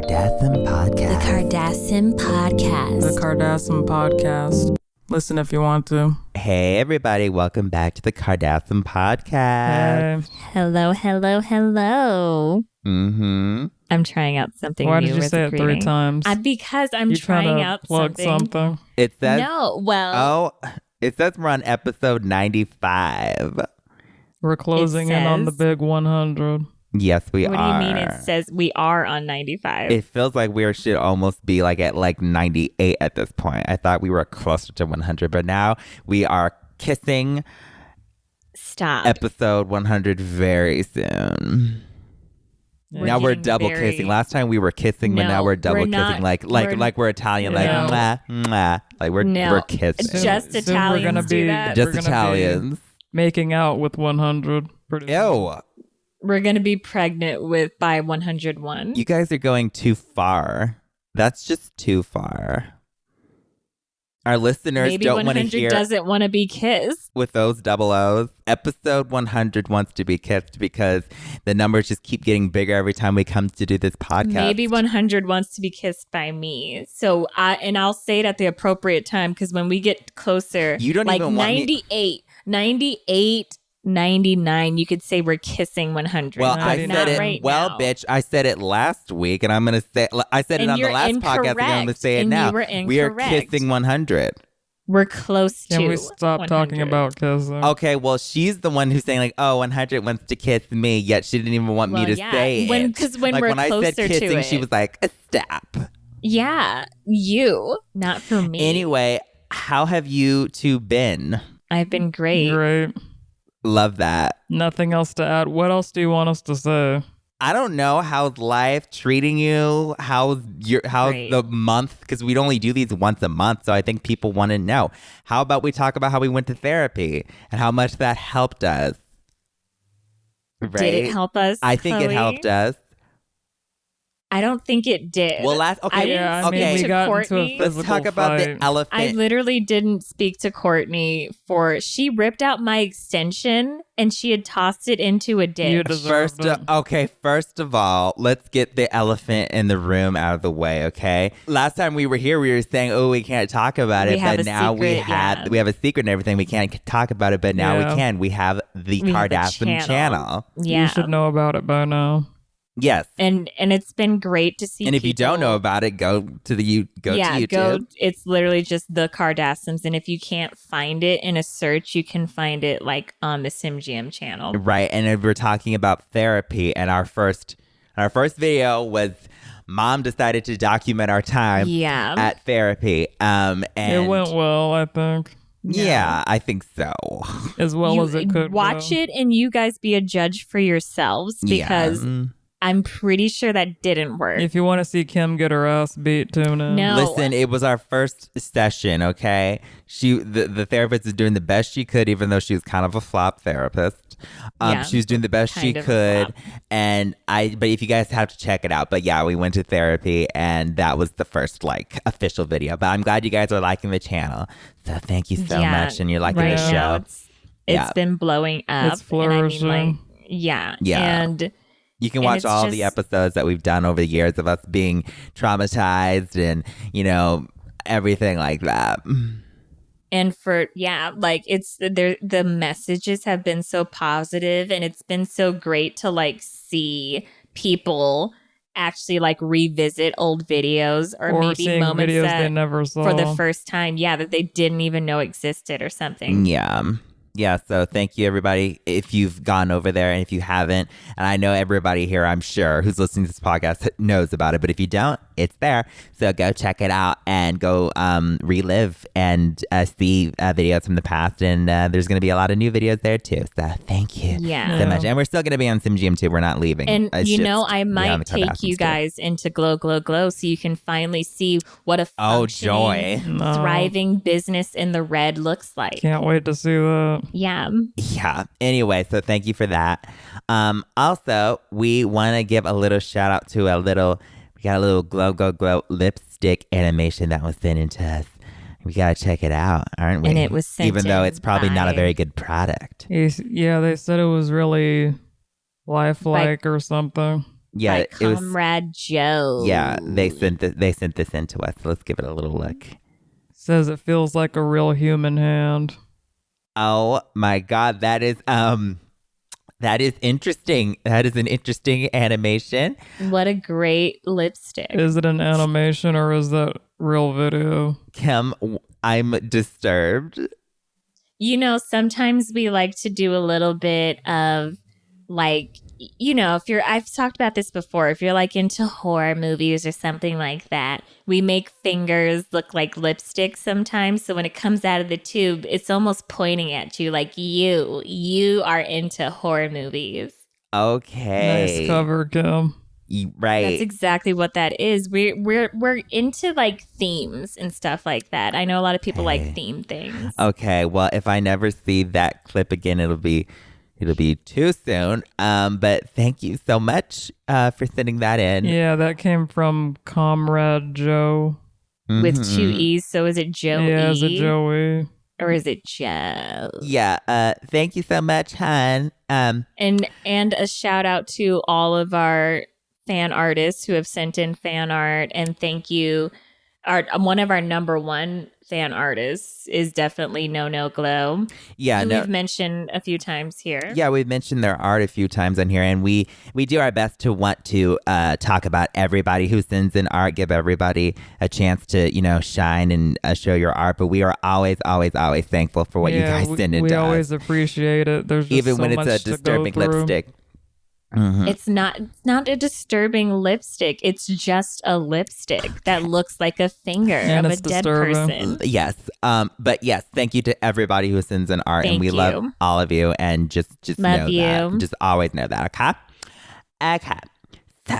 Kardasim Podcast. The Kardasim Podcast. The Kardasim Podcast. Listen if you want to. Hey, everybody. Welcome back to the Kardasim Podcast. Hey. Hello, hello, hello. Mm-hmm. I'm trying out something Why new. did you say it 3 times? Because I'm you trying out plug something. It says... No, well... Oh, it says we're on episode 95. We're closing in on the big 100. Yes, we are. What do you mean it says we are on 95? It feels like we should almost be like at like 98 at this point. I thought we were closer to 100, but now we are kissing Stop. episode 100 very soon. Now we're double kissing. Last time we were kissing, but now we're double kissing. Like we're Italian. Like mwah, mwah. Like we're kissing. It's just Italians we're gonna do be, that. Just Italians. Making out with 100. Ew. We're going to be pregnant by 101. You guys are going too far. That's just too far. Our listeners Maybe don't want to 100 hear doesn't want to be kissed. with those double O's. Episode 100 wants to be kissed because the numbers just keep getting bigger every time we come to do this podcast. Maybe 100 wants to be kissed by me. So I'll say it at the appropriate time because when we get closer, You don't like even want 98, 99, you could say we're kissing 100. Well, but I said not it. right Well, now. bitch, I said it last week, and I'm gonna say. I said And it on the you're last podcast, and I'm gonna say it incorrect, now. and you were We are incorrect. kissing 100. We're close to Can we stop 100. talking about kissing? Okay, well, she's the one who's saying like, "Oh, 100 wants to kiss me," yet she didn't even want me Well, to yeah. say it. Because when like we're when I closer said kissing, to she it. was like, "Stop." Yeah, you, not for me. Anyway, how have you two been? I've been great. Great. Love that. Nothing else to add. What else do you want us to say? I don't know. How's life treating you? How's Great. the month? Because we'd only do these once a month, so I think people want to know. How about we talk about how we went to therapy and how much that helped us? Right? Did it help us? I think it Khloe? helped us. I don't think it did. Well, I didn't yeah, I speak mean, we to got Kourtney. into a Let's physical talk about fight. the elephant. I literally didn't speak to Kourtney she ripped out my extension and she had tossed it into a ditch. You deserved it. First of all, let's get the elephant in the room out of the way, okay? Last time we were here, we were saying, "Oh, we can't talk about it," have but a now we secret, yeah. have a secret and everything. We can't talk about it, but now Yeah. we can. We have the We have a Kardashian channel. Yeah. You should know about it by now. Yes. And it's been great to see And if you don't people- know about it, go to YouTube. It's literally just the Kardashians. And if you can't find it in a search, you can find it like on the SimGM channel. Right. And if we're talking about therapy, and our first video was Mom decided to document our time Yeah. at therapy. And It went well, I think. Yeah, I think so. As well as it could watch go. it and you guys be a judge for yourselves because Yeah. I'm pretty sure that didn't work. If you want to see Kim get her ass beat, tune in. No. Listen, it was our first session, okay? The therapist is doing the best she could, even though she was kind of a flop therapist. Yeah, She was doing the best she kind of a could. flop. But if you guys have to check it out. But yeah, we went to therapy and that was the first like official video. But I'm glad you guys are liking the channel. So thank you so Yeah, much. And you're liking right the now show. it's Yeah. been blowing up. It's flourishing. And I mean, yeah. Yeah. And You can And watch it's all the just- episodes that we've done over the years of us being traumatized and, everything like that. it's the messages have been so positive and it's been so great to like see people actually like revisit old videos or maybe seeing moments videos that they never saw. for the first time, that they didn't even know existed or something. Yeah, so thank you, everybody, if you've gone over there, and if you haven't, and I know everybody here, I'm sure, who's listening to this podcast knows about it, but if you don't, it's there. So go check it out and go relive and see videos from the past, and there's going to be a lot of new videos there, too. So thank you so much. And we're still going to be on SimGM, too. We're not leaving. And, It's I just might the take Kardashians, you too. guys into Glow, Glow, Glow so you can finally see what a Oh, functioning, joy. No. thriving business in the red looks like. Can't wait to see that. Yeah. Yeah. Anyway, so thank you for that. Also, we want to give a little shout out to we got a little glow, glow, glow lipstick animation that was sent in to us. We got to check it out, aren't we? And it was sent even though in it's probably not a by- very good product. Yeah, they said it was really lifelike or something. Yeah, by Comrade Joe. Yeah, they sent this in to us. So let's give it a little look. Says it feels like a real human hand. Oh my God, that is interesting. That is an interesting animation. What a great lipstick. Is it an animation or is that real video? Kim, I'm disturbed. You know, sometimes we like to do a little bit of like, you know, I've talked about this before, if you're like into horror movies or something like that, we make fingers look like lipstick sometimes. So when it comes out of the tube, it's almost pointing at you like you are into horror movies. Okay. Nice cover, Kim. Right. That's exactly what that is. We're into like themes and stuff like that. I know a lot of people like theme things. Okay. Well, if I never see that clip again, it'll be too soon. But thank you so much for sending that in. Yeah, that came from Comrade Joe. With two E's. So is it Joey? Yeah, is it Joey? Or is it Joe? Yeah. Thank you so much, hon. And a shout out to all of our fan artists who have sent in fan art, and thank you. One of our number one fan artists is definitely No Glow. Yeah, we've mentioned a few times here. Yeah, we've mentioned their art a few times on here, and we do our best to want to talk about everybody who sends in art, give everybody a chance to shine and show your art. But we are always thankful for what you guys send in. We always appreciate it. There's just even so when it's much a to disturbing go through. lipstick. Mm-hmm. It's not a disturbing lipstick. It's just a lipstick that looks like a finger of a dead person. Yes. But yes, thank you to everybody who sends in art. And we love all of you. And just love know you. that. Just always know that. Okay. So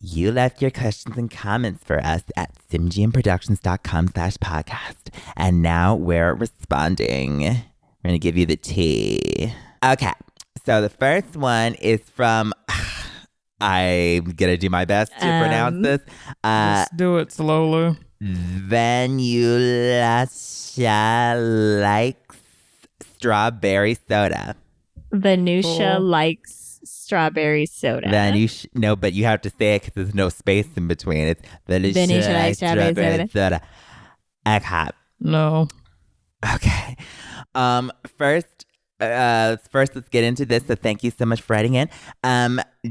you left your questions and comments for us at simgmproductions.com/podcast. And now we're responding. We're going to give you the tea. Okay. So the first one is from, I'm going to do my best to pronounce this. Let's do it slowly. Venulasha likes strawberry soda. Venusia likes strawberry soda. No, but you have to say it because there's no space in between. It's Venusia likes strawberry soda. Okay. No. Okay. First, let's get into this. So thank you so much for writing in.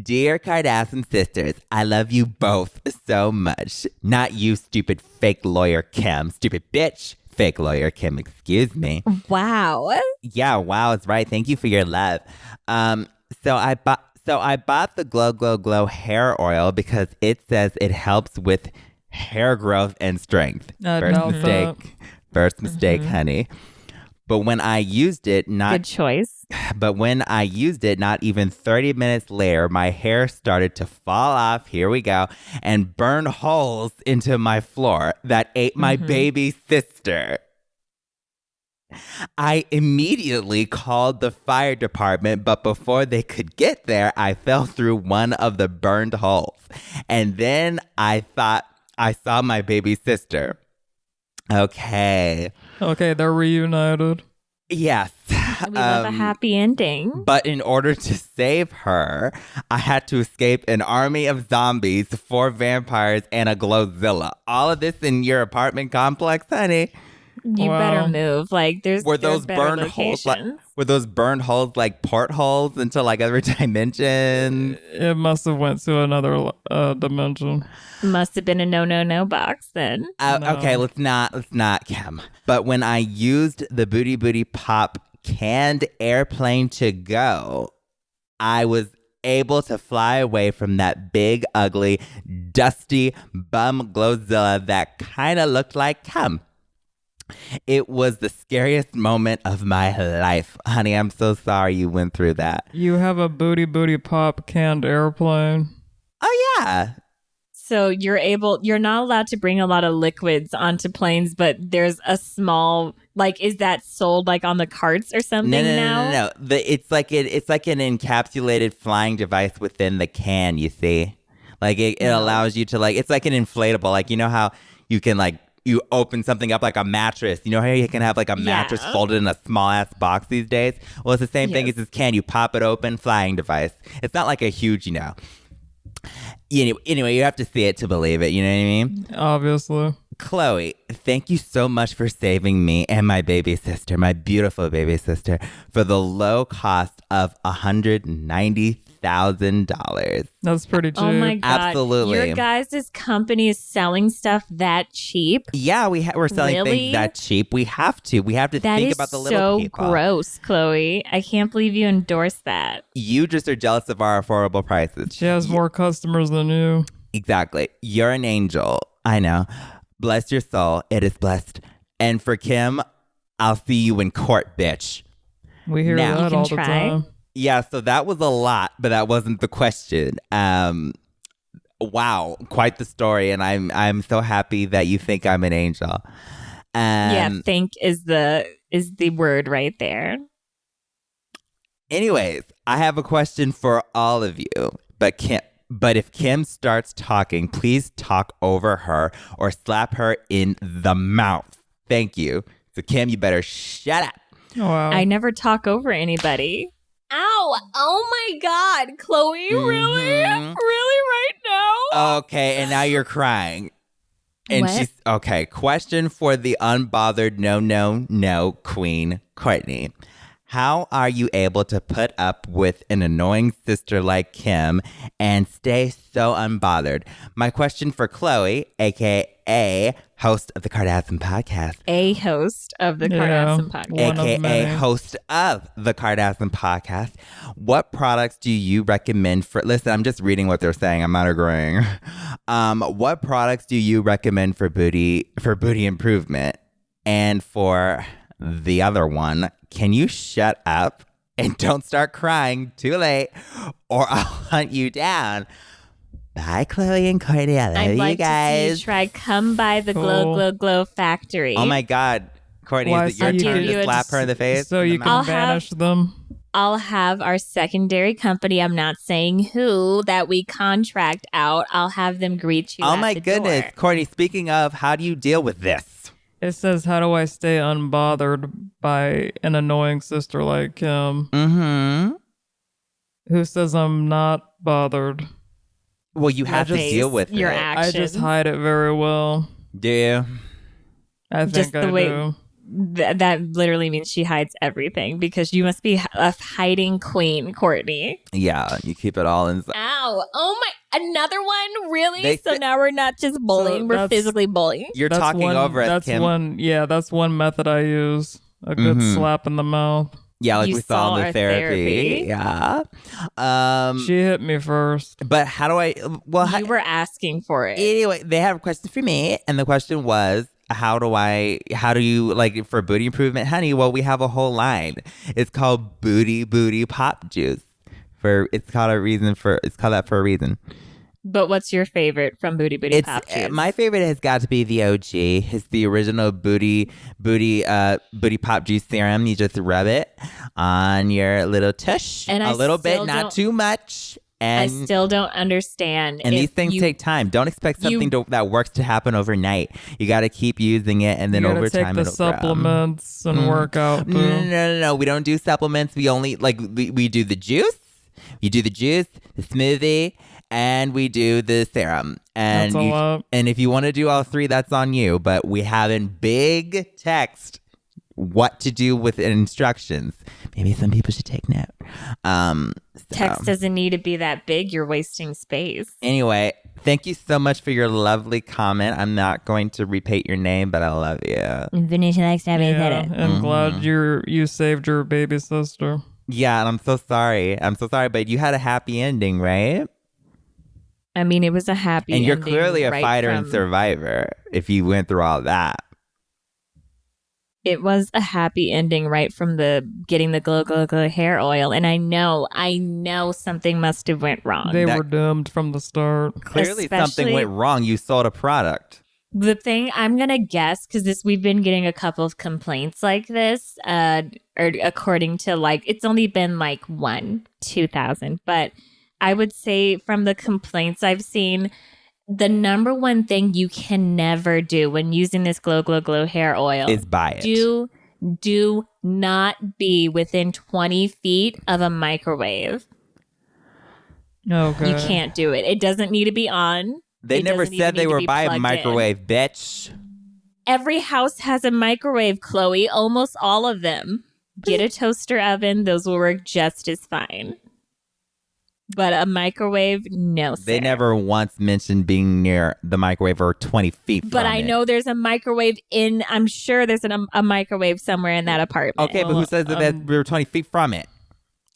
Dear Kardasim sisters, I love you both so much. Not you, stupid fake lawyer Kim. Stupid bitch, fake lawyer Kim. Excuse me. Wow. Yeah, wow is right. Thank you for your love. So I bought the Glow hair oil because it says it helps with hair growth and strength. First mistake, honey. But when I used it, good choice. But when I used it, not even 30 minutes later, my hair started to fall off. Here we go. And burn holes into my floor that ate my baby sister. I immediately called the fire department, but before they could get there, I fell through one of the burned holes. And then I thought I saw my baby sister. Okay, they're reunited. Yes. We love a happy ending. But in order to save her, I had to escape an army of zombies, 4 vampires, and a Glowzilla. All of this in your apartment complex, honey. You better move. Like were those burned holes like portholes into like other dimensions? It must have went to another dimension. Must have been a no box then. No. Okay, let's not, Kim. But when I used the Booty Pop canned airplane to go, I was able to fly away from that big, ugly, dusty bum Glowzilla that kind of looked like Kim. It was the scariest moment of my life. Honey, I'm so sorry you went through that. You have a Booty Pop canned airplane? Oh, yeah. So you're not allowed to bring a lot of liquids onto planes, but there's a small, like, is that sold like on the carts or something now? No. It's like an encapsulated flying device within the can, you see? Like it allows you to like, it's like an inflatable, like, you know how you can like, you open something up like a mattress. You know how you can have like a mattress folded in a small ass box these days? Well, it's the same thing as this can. You pop it open, flying device. It's not like a huge, Anyway, you have to see it to believe it. You know what I mean? Obviously. Khloe, thank you so much for saving me and my baby sister, my beautiful baby sister, for the low cost of $190,000. That's pretty cheap. Oh my God. Absolutely. Your guys' company is selling stuff that cheap? Yeah, we're selling Really? things that cheap. We have to. We have to That think is about the little people. so gross, Khloe. I can't believe you endorsed that. You just are jealous of our affordable prices. She has more customers than you. Exactly. You're an angel. I know. Bless your soul. It is blessed. And for Kim, I'll see you in court, bitch. We hear Now- that You can all the try. time. Yeah, so that was a lot, but that wasn't the question. Wow, quite the story, and I'm so happy that you think I'm an angel. Yeah, think is the word right there. Anyways, I have a question for all of you, but if Kim starts talking, please talk over her or slap her in the mouth. Thank you. So Kim, you better shut up. Oh, wow. I never talk over anybody. Ow! Oh my God, Khloe, really? Mhm. Really right now? Okay, and now you're crying. And What? she's okay. Question for the unbothered no queen, Kourtney. How are you able to put up with an annoying sister like Kim and stay so unbothered? My question for Khloe, aka host of the Kardasim Podcast, A host of the Kardashian podcast. One of aka many. host of the Kardasim Podcast. What products do you recommend for? Listen, I'm just reading what they're saying. I'm not agreeing. What products do you recommend for booty improvement? And for the other one, can you shut up and don't start crying too late, or I'll hunt you down? Bye, Khloe and Kourtney. I love I'd you like to see guys. you try come by the Glow Cool. Glow Glow factory. Oh my God, Kourtney, Why, is it your so you turn can- to slap her in the face? So you In the can I'll mouth? have- banish them. I'll have our secondary company, I'm not saying who, that we contract out. I'll have them greet you Oh at my the goodness, door. Kourtney. Speaking of, how do you deal with this? It says, how do I stay unbothered by an annoying sister like Kim? Mm-hmm. Who says I'm not bothered? Well, you have to just- deal with your it. actions. I just hide it very well. Do you? I think Just the I way- do. That literally means she hides everything because you must be a hiding queen, Kourtney. Yeah, you keep it all inside. Ow. Oh my. Another one? Really? They So say- now we're not just bullying, we're that's- physically bullying. You're talking one, over us, That's Kim. one. Yeah, that's one method I use. A good Mhm. slap in the mouth. Yeah, like You we saw saw in the our therapy. therapy. Yeah. She hit me first. But how do I? Well, You were asking for it. anyway, they have a question for me, and the question was, how do you like for booty improvement, honey? Well, we have a whole line. It's called booty pop juice. It's called that for a reason. But what's your favorite from Booty Booty It's Pop Juice? my favorite has got to be the OG. It's the original booty pop juice serum. You just rub it on your little tush And a I little bit, still not don't- too much. I And still don't understand. and if these things you- take time. Don't expect something that works to happen overnight. You got to keep using it, and then you gotta over take time the it'll grow. supplements and work out. Too. No. We don't do supplements. We only we do the juice. You do the juice, the smoothie, and we do the serum. And That's a lot. and if you want to do all three, that's on you. But we have in big text what to do with instructions. Maybe some people should take note. Text doesn't need to be that big. You're wasting space. Anyway, thank you so much for your lovely comment. I'm not going to repeat your name, but I love you. Finish likes to have Yeah, I'm glad Mm-hmm. you saved your baby sister. Yeah, and I'm so sorry. But you had a happy ending, right? I mean, it was a happy And you're ending clearly a right fighter and from- survivor if you went through all that. It was a happy ending right from the getting the glow hair oil. And I know something must have went wrong. They That- were doomed from the start. Clearly something Especially- went wrong. You sold a product. The thing I'm gonna guess, because we've been getting a couple of complaints like this, or according to it's only been 2,000, but I would say from the complaints I've seen, the number one thing you can never do when using this glow hair oil Is buy it. do not be within 20 feet of a microwave. Okay. You can't do it. It doesn't need to be on. They It never doesn't said even they need to were be by a plugged in. microwave, bitch. Every house has a microwave, Khloe. Almost all of them. Get a toaster oven. Those will work just as fine. But a microwave, no, sir. They never once mentioned being near the microwave or 20 feet But from I it. know there's a microwave I'm sure there's a microwave somewhere in that apartment. Okay, but who says that we were 20 feet from it?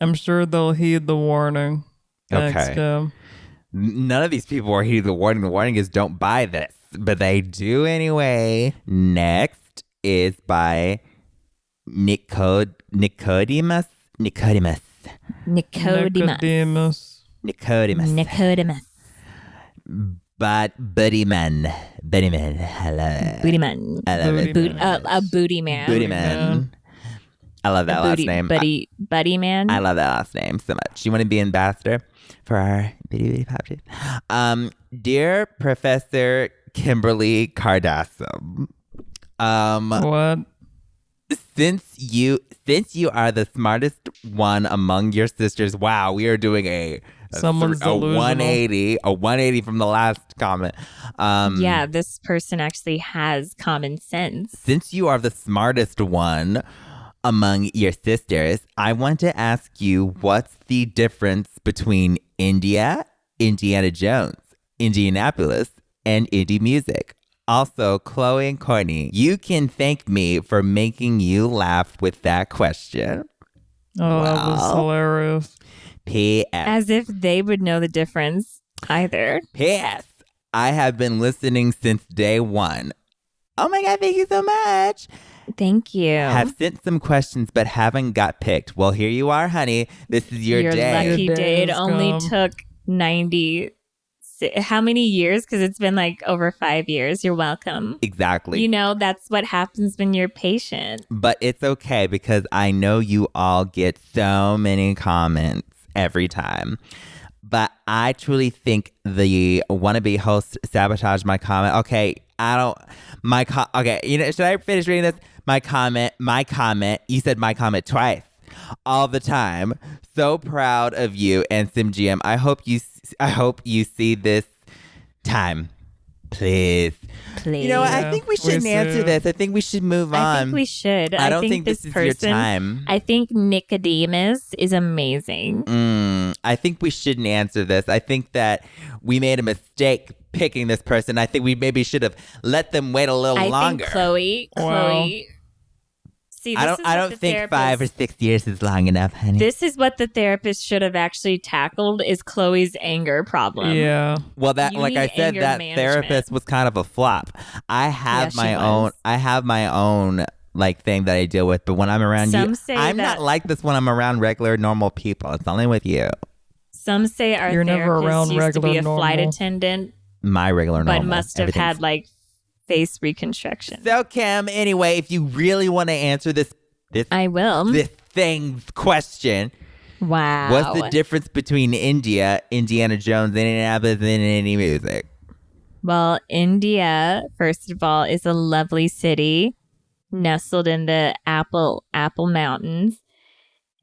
I'm sure they'll heed the warning. Thanks, Okay. Kim. None of these people are heeding the warning. The warning is don't buy this. But they do anyway. Next is by Nicodemus. Nicodemus. But Buddyman. Hello. Bootyman. I love it. A booty man. Buddyman. I love that last name. Buddy man. I love that last name so much. You want to be ambassador for our bitty pop juice? Dear Professor Kimberly Kardasim, What? since you are the smartest one among your sisters, wow, we are doing a Someone's delusional. 180 from the last comment. Yeah, this person actually has common sense. Since you are the smartest one among your sisters, I want to ask you what's the difference between India, Indiana Jones, Indianapolis, and indie music. Also, Khloe and Kourtney, you can thank me for making you laugh with that question. Oh, that was hilarious. P.S. As if they would know the difference either. P.S. I have been listening since day one. Oh my God, thank you so much. Thank you. Have sent some questions but haven't got picked. Well, here you are, honey. This is your day. Lucky Your day. day It has only come. took 90. How many years? Because it's been like over 5 years. You're welcome. Exactly. You know, that's what happens when you're patient. But it's okay because I know you all get so many comments every time. But I truly think the wannabe host sabotaged my comment. Okay, okay, should I finish reading this? My comment. You said my comment twice. All the time. So proud of you and SimGM. I hope you see this time. Please. You know what? I think we shouldn't answer this. I think we should move on. I think we should. I don't think this is your time. I think Nicodemus is amazing. I think we shouldn't answer this. I think that we made a mistake picking this person. I think we maybe should have let them wait a little longer. I think Khloe. See, I don't think 5 or 6 years is long enough, honey. This is what the therapist should have actually tackled: is Khloe's anger problem. Yeah. Well, that, You like need I said, anger that management. therapist was kind of a flop. I have she my was. own. I have my own like thing that I deal with. But when I'm around Some you, say I'm that- not like this when I'm around regular, normal people. It's only with you. Some say our You're never therapist around used to be regular, a flight normal. attendant, My regular, but normal. must have had like face reconstruction. So, Kim, anyway, if you really want to answer this I will. this thing's question, Wow. what's the difference between India, Indiana Jones, and Indianapolis, and any music? Well, India, first of all, is a lovely city nestled in the Apple Mountains.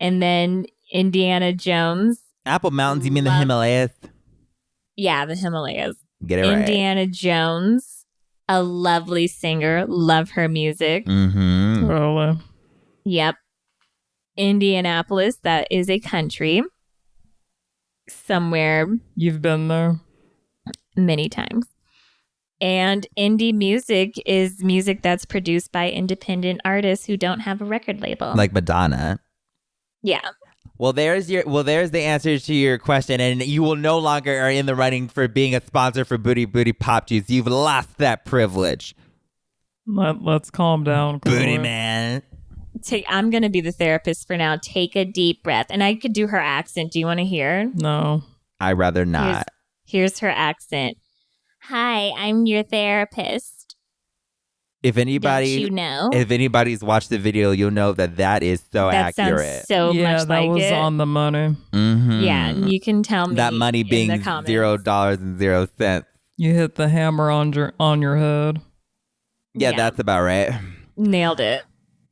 And then Indiana Jones. Apple Mountains, you mean the Himalayas? Yeah, the Himalayas. Get it right. Indiana Jones, a lovely singer. Love her music. Mm-hmm. Really? Yep. Indianapolis, that is a country. Somewhere You've been there? many times. And indie music is music that's produced by independent artists who don't have a record label. Like Madonna. Yeah. Well, there's the answer to your question, and you will no longer are in the running for being a sponsor for Booty Pop Juice. You've lost that privilege. Let's calm down. Booty Khloe. man. I'm going to be the therapist for now. Take a deep breath. And I could do her accent. Do you want to hear? No. I'd rather not. Here's her accent. Hi, I'm your therapist. If anybody, Don't you know? if anybody's watched the video, you'll know that is so that accurate. sounds so Yeah, much that like was it. on the money. Mm-hmm. Yeah, and you can tell me That money in being the comments. $0.00. You hit the hammer on your head. Yeah, Yeah. that's about right. Nailed it.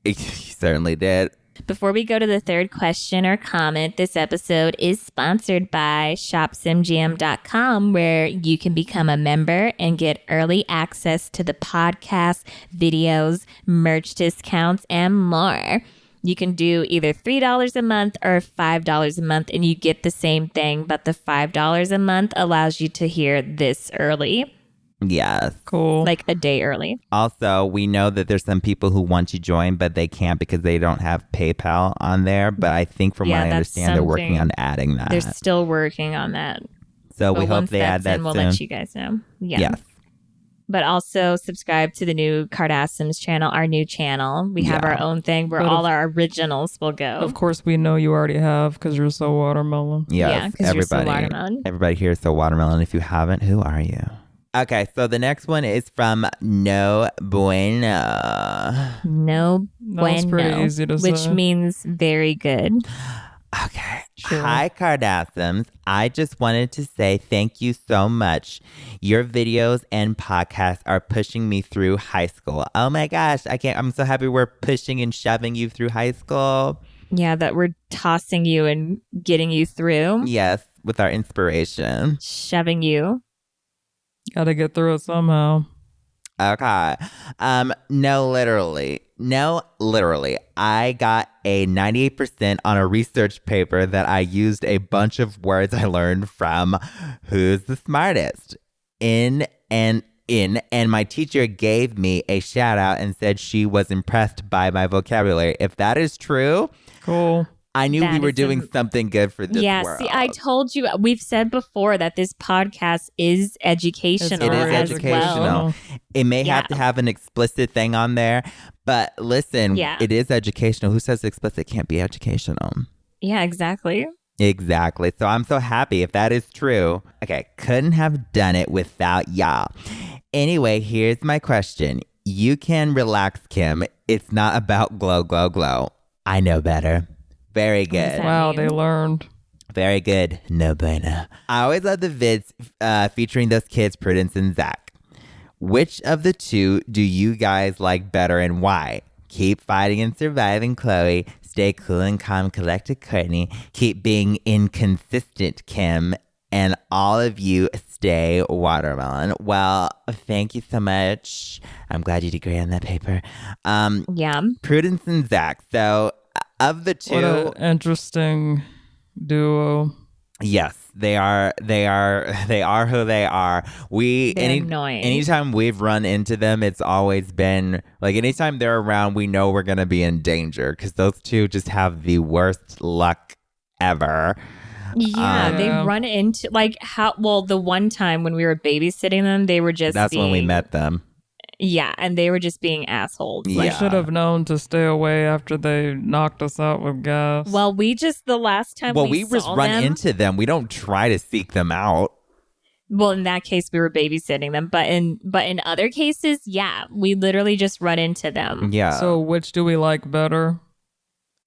You certainly did. Before we go to the third question or comment, this episode is sponsored by shopsimgm.com, where you can become a member and get early access to the podcast, videos, merch discounts, and more. You can do either $3 a month or $5 a month, and you get the same thing, but the $5 a month allows you to hear this early. Yes. Cool. Like a day early. Also, we know that there's some people who want to join, but they can't because they don't have PayPal on there. But I think from what I understand, they're working on adding that. They're still working on that. So But we hope once they that's add that in, we'll soon. let you guys know. Yeah. Yes. But also subscribe to the new Kardasim's channel, our new channel. We have our own thing where all our originals will go. Of course, we know you already have because you're so watermelon. Yes. Yeah, 'cause you're so watermelon. Everybody here is so watermelon. If you haven't, who are you? Okay, so the next one is from No Bueno. No That's pretty bueno, easy to which say. means very good. Okay. Sure. Hi, Kardashians. I just wanted to say thank you so much. Your videos and podcasts are pushing me through high school. Oh my gosh, I'm so happy we're pushing and shoving you through high school. Yeah, that we're tossing you and getting you through, Yes, with our inspiration. shoving you. Gotta get through it somehow. Okay. No, literally. I got a 98% on a research paper that I used a bunch of words I learned from Who's the Smartest. And my teacher gave me a shout out and said she was impressed by my vocabulary. If that is true, Cool. I knew That we were is doing something good for this Yeah, world. see, I told you, we've said before that this podcast is educational It is as educational. well. It may Yeah. have to have an explicit thing on there, but listen, Yeah. it is educational. Who says explicit can't be educational? Yeah, exactly. Exactly. So I'm so happy if that is true. Okay, couldn't have done it without y'all. Anyway, here's my question. You can relax, Kim. It's not about glow, glow, glow. I know better. Very does good. that Wow, mean? they learned. Very good. No bueno. I always love the vids featuring those kids, Prudence and Zach. Which of the two do you guys like better and why? Keep fighting and surviving, Khloe. Stay cool and calm, collected, Kourtney. Keep being inconsistent, Kim. And all of you stay watermelon. Well, thank you so much. I'm glad you did great on that paper. Yeah. Prudence and Zach. So of the two, What an interesting duo. yes, they are who they are. They're annoying. Anytime we've run into them, it's always been like anytime they're around, we know we're gonna be in danger because those two just have the worst luck ever. Yeah, they Yeah. run into the one time when we were babysitting them, they were just That's when we being- met them. Yeah, and they were just being assholes. Yeah. We should have known to stay away after they knocked us out with gas. Well, the last time Well, we just saw run them, into them. We don't try to seek them out. well, in that case, we were babysitting them, but in other cases, yeah, we literally just run into them. Yeah. So which do we like better?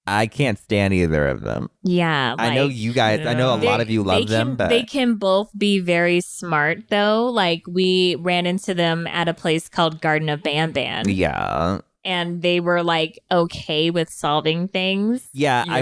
I can't stand either of them. Yeah, I know like, you guys. I know a lot of you love them, but they can both be very smart though. Like we ran into them at a place called Garden of Banban, yeah. and they were like okay with solving things. Yeah, Yeah.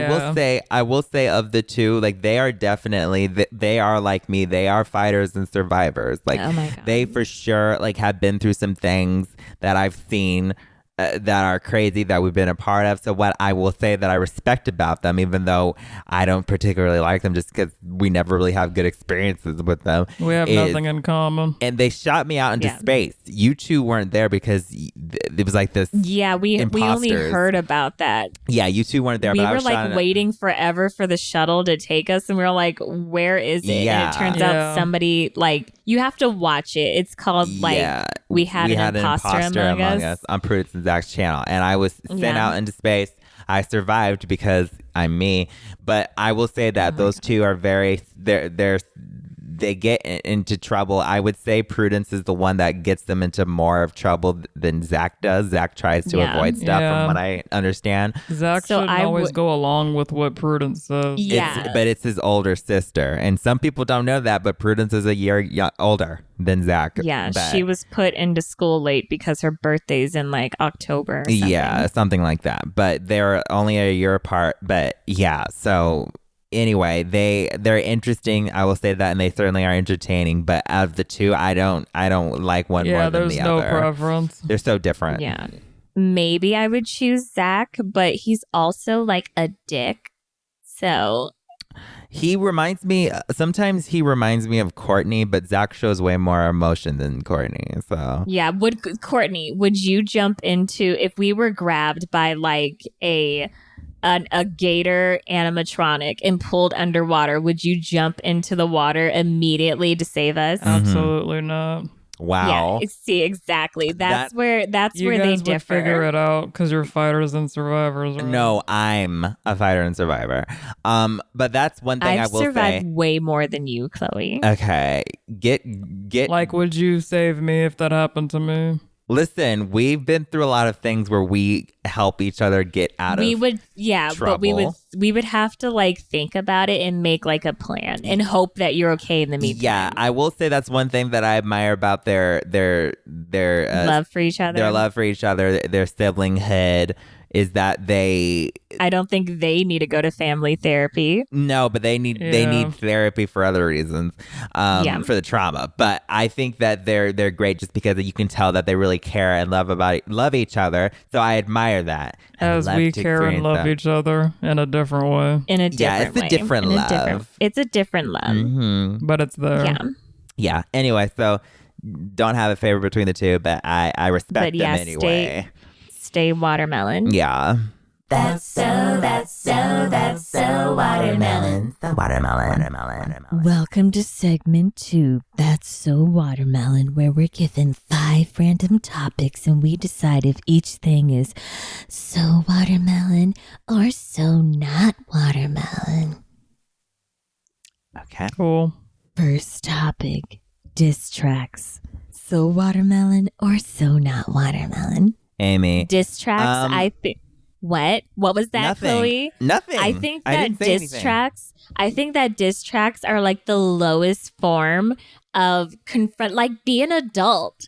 I will say of the two, like they are definitely they are like me. They are fighters and survivors. Like Oh my God. they for sure like have been through some things that I've seen that are crazy that we've been a part of. So what I will say that I respect about them, even though I don't particularly like them, just because we never really have good experiences with them. We have is- nothing in common. And they shot me out into Yeah. space. You two weren't there because it was like this. Yeah, we only Imposters. heard about that. Yeah, you two weren't there. We but I were was shot like in- waiting forever for the shuttle to take us, and we were like, "Where is it?" Yeah. And it turns Yeah. out somebody like you have to watch it. It's called like Yeah. we had an imposter among us. on Prudence and Zach's channel, and I was sent Yeah. out into space. I survived because I'm me, but I will say that those two are very they get into trouble. I would say Prudence is the one that gets them into more of trouble than Zach does. Zach tries to avoid stuff from what I understand. Zach shouldn't always go along with what Prudence says. Yeah. But it's his older sister. And some people don't know that, but Prudence is a year older than Zach. Yeah, but she was put into school late because her birthday's in like October or something. Yeah, something like that. But they're only a year apart. But yeah, so anyway, they're interesting. I will say that, and they certainly are entertaining. But out of the two, I don't like one more than the other. Yeah, there's no preference. They're so different. Yeah. Maybe I would choose Zach, but he's also like a dick. So he reminds me, sometimes he reminds me of Kourtney, but Zach shows way more emotion than Kourtney. So yeah, Kourtney, would you jump into, if we were grabbed by like a gator animatronic and pulled underwater, would you jump into the water immediately to save us? Absolutely not. Wow. Yeah, see, exactly. That's where they would differ. Figure it out because you're fighters and survivors. Right? No, I'm a fighter and survivor. But that's one thing I will say. I've survived way more than you, Khloe. Okay. Get like, would you save me if that happened to me? Listen, we've been through a lot of things where we help each other get out of trouble. But we would have to like think about it and make like a plan and hope that you're okay in the meantime. Yeah, I will say that's one thing that I admire about their love for each other. Their love for each other, their siblinghood, is that I don't think they need to go to family therapy. No, but they need therapy for other reasons, for the trauma. But I think that they're great just because you can tell that they really care and love each other. So I admire that. As we care and love each other in a different way. It's a different love. It's a different love. Mm-hmm. But it's there. Yeah. Yeah. Anyway, so don't have a favorite between the two, but I respect them anyway. Stay watermelon. Yeah. That's so watermelon. Watermelon. Welcome to segment 2, That's So Watermelon, where we're given 5 random topics and we decide if each thing is so watermelon or so not watermelon. Okay. Cool. First topic, diss tracks. So watermelon or so not watermelon? Amy. Diss tracks, I think. What was that, Nothing. Khloe? Nothing. I think that diss tracks are like the lowest form of confront. Like, be an adult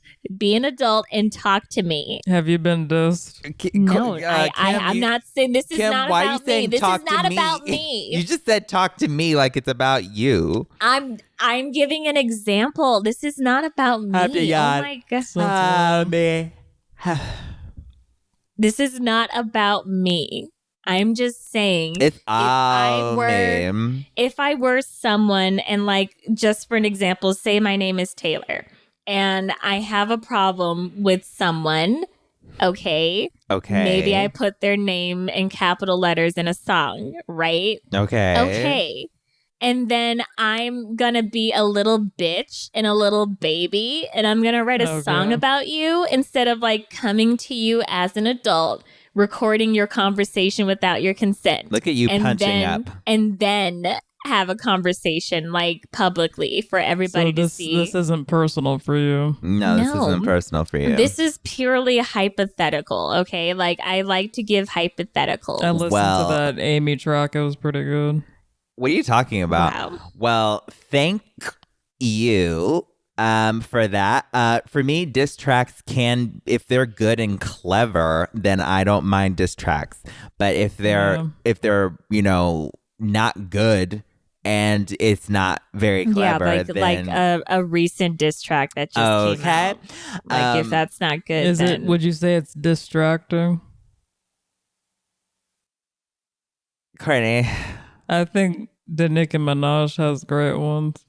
and talk to me. Have you been dissed? No, Kim, I'm not saying this is Kim, not why about are you saying me. This is talk not to me? about me. You just said talk to me like it's about you. I'm giving an example. This is not about me. Oh my god. This is not about me. I'm just saying, It's if I were someone, and like, just for an example, say my name is Taylor and I have a problem with someone. Okay. Maybe I put their name in capital letters in a song, right? Okay. And then I'm going to be a little bitch and a little baby, and I'm going to write a song about you instead of like coming to you as an adult, recording your conversation without your consent. Look at you punching up. And then have a conversation like publicly for everybody to see. This isn't personal for you. No, this isn't personal for you. This is purely hypothetical, okay? Like, I like to give hypotheticals. I listened to that Amy track. It was pretty good. What are you talking about? Wow. Well, thank you for that. For me, diss tracks can, if they're good and clever, then I don't mind diss tracks. But if they're not good and it's not very clever, like a recent diss track that just came out. Like, if that's not good, would you say it's distracting? Kourtney. I think the Nicki Minaj has great ones.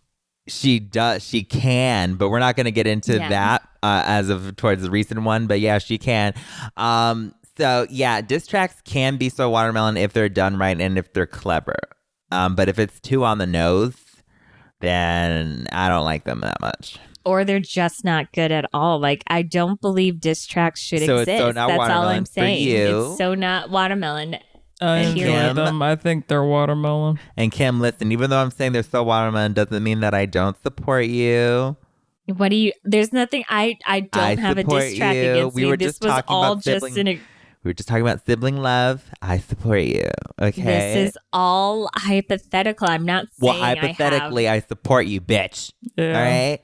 She does. She can, but we're not going to get into that as of towards the recent one. But yeah, she can. So yeah, diss tracks can be so watermelon if they're done right and if they're clever. But if it's too on the nose, then I don't like them that much. Or they're just not good at all. Like, I don't believe diss tracks should exist. It's so not That's watermelon all I'm saying. for you. It's so not watermelon. I And enjoy Kim- them. I think they're watermelon. And Kim, listen, even though I'm saying they're so watermelon, doesn't mean that I don't support you. What do you? There's nothing. I don't have a support diss track you. against We me. were This just was talking all about just sibling- in a. We were just talking about sibling love. I support you. Okay. This is all hypothetical. I'm not saying hypothetically, I support you, bitch. Yeah. All right.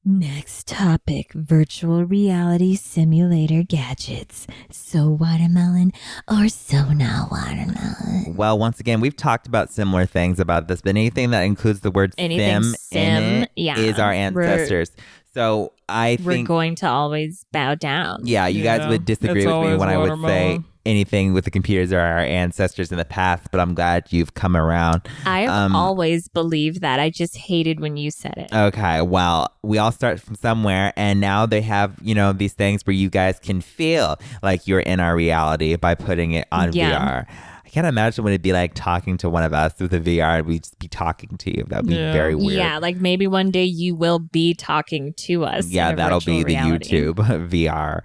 Next topic, virtual reality simulator gadgets. So watermelon or so not watermelon? Well, once again, we've talked about similar things about this, but anything that includes the word Anything sim, sim, in it yeah. is our ancestors. So I We're think, going to always bow down. yeah, you guys Yeah, would disagree it's with me always when I would say watermelon. anything with the computers are our ancestors in the past, but I'm glad you've come around. I've always believed that. I just hated when you said it. Okay, well, we all start from somewhere, and now they have, these things where you guys can feel like you're in our reality by putting it on Yeah. VR. I can't imagine what it'd be like talking to one of us with a VR. We'd just be talking to you. That would be Yeah. very weird. Yeah, like maybe one day you will be talking to us. Yeah, in a that'll virtual be the reality. YouTube VR.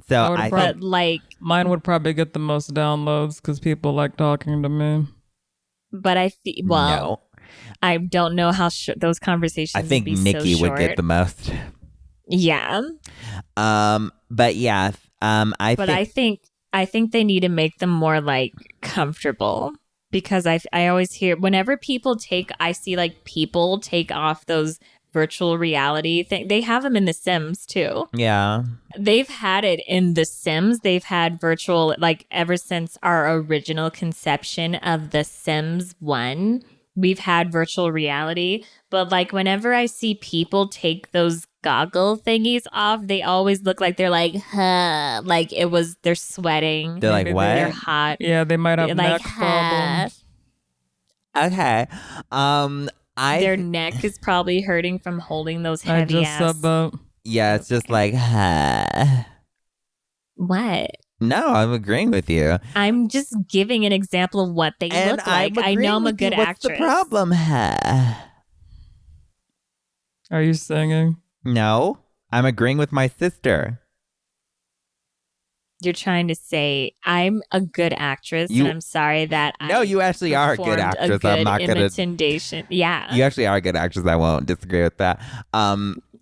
So I would I prob- think, But like, Mine would probably get the most downloads because people like talking to me. but I feel no. I don't know how those conversations. I think would be Nikki so would get short. the most. Yeah, But yeah, I think they need to make them more like comfortable because I always hear whenever I see like people take off those virtual reality thing. They have them in The Sims too. yeah. They've had it in The Sims. They've had virtual like ever since our original conception of The Sims 1. We've had virtual reality, but like whenever I see people take those goggle thingies off, they always look like they're like, huh, like they're sweating. They're like, Maybe what? They're hot. Yeah, they might have Like, neck huh. problems. Okay. Their neck is probably hurting from holding those I heavy just ass. said that. Yeah, it's just like, What? No, I'm agreeing with you. I'm just giving an example of what they And look like. I agreeing know I'm a with you. good What's actress. the problem? Are you singing? No, I'm agreeing with my sister. You're trying to say I'm a good actress, You- and I'm sorry that No, you actually are a good performed actress. good I'm not gonna. imitation. Yeah. You actually are a good actress. I won't disagree with that.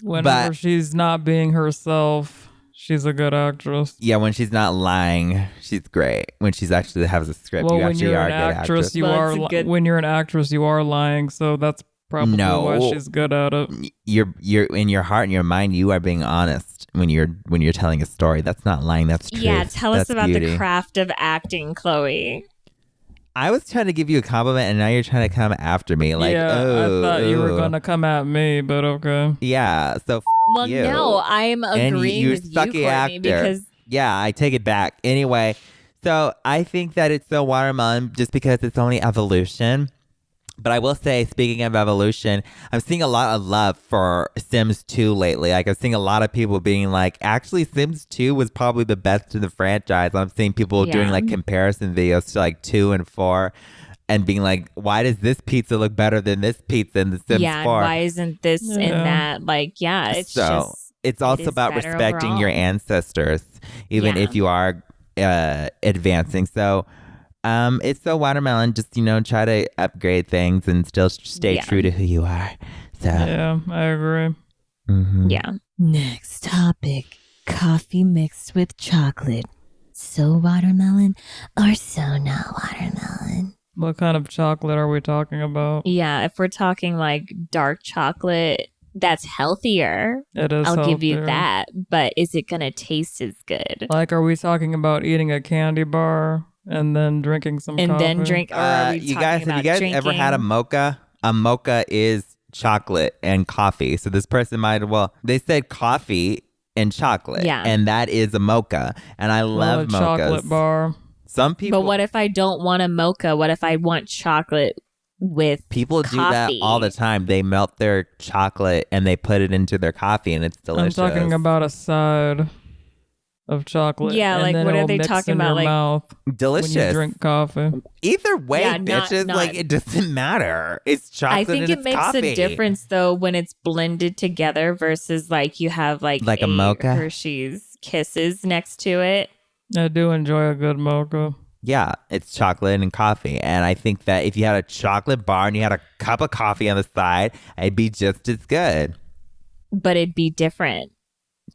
Whenever But- she's not being herself, she's a good actress. Yeah, when she's not lying, she's great. When she's actually has a script, Well, you when actually you're are an a good actress, you Well, are. it's a good- When you're an actress, you are lying. So that's probably No. why she's good at it. You're in your heart and your mind. You are being honest when you're telling a story. That's not lying. That's truth. Yeah, tell us That's about beauty. the craft of acting, Chloe. I was trying to give you a compliment, and now you're trying to come after me. Like, yeah, oh, I thought you were ooh. gonna come at me, but okay. Yeah. So Well, you. no, I'm And agreeing you with you, sucky Courtney, actor. because yeah, I take it back. Anyway, so I think that it's so watermelon just because it's only evolution. But I will say, speaking of evolution, I'm seeing a lot of love for Sims 2 lately. Like, I'm seeing a lot of people being like, actually, Sims 2 was probably the best in the franchise. I'm seeing people doing Yeah. like comparison videos to like 2 and 4 and being like, why does this pizza look better than this pizza in the Sims yeah, 4? and why isn't this and Yeah. that? Like, yeah, it's so just it's it also is about better respecting your overall. ancestors, even Yeah. if you are advancing. So it's so watermelon. Just try to upgrade things and still stay Yeah. true to who you are. So Yeah, I agree. mhm. yeah. Next topic, coffee mixed with chocolate. So watermelon or so not watermelon? What kind of chocolate are we talking about? Yeah, if we're talking like dark chocolate that's healthier, It is. I'll give you healthier. that. But is it going to taste as good? Like, are we talking about eating a candy bar and then drinking some And coffee? then drink, or are we you talking guys, about have you guys drinking? ever had a mocha? A mocha is chocolate and coffee. So this person they said coffee and chocolate. Yeah. And that is a mocha. And I Well, love a mochas. chocolate bar. Some people But what if I don't want a mocha? What if I want chocolate with People do that coffee? all the time. They melt their chocolate and they put it into their coffee and it's delicious. I'm talking about a side of chocolate. Yeah, and like, then what it are will they mix talking in about, your like- mouth delicious. when you drink coffee. Either way, Yeah, not- bitches, not- like it doesn't matter. It's chocolate I think and it it's makes coffee. a difference though when it's blended together versus like you have like a mocha? Hershey's Kisses next to it. I do enjoy a good mocha. Yeah, it's chocolate and coffee. And I think that if you had a chocolate bar and you had a cup of coffee on the side, it'd be just as good. But it'd be different.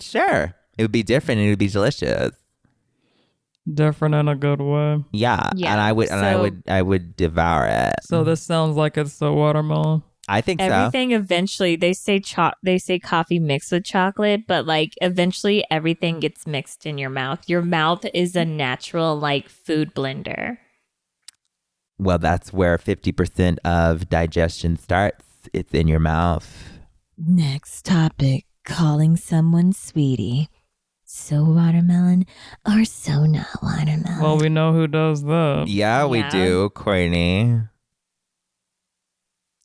Sure. It would be different and it would be delicious. Different in a good way. Yeah. Yeah, And I would devour it. So this sounds like it's a watermelon. I think Everything eventually, they say coffee mixed with chocolate, but like eventually everything gets mixed in your mouth. Your mouth is a natural like food blender. Well, that's where 50% of digestion starts. It's in your mouth. Next topic, calling someone sweetie. So watermelon or so not watermelon? Well, we know who does that. Yeah, we Yeah. do, Kourtney.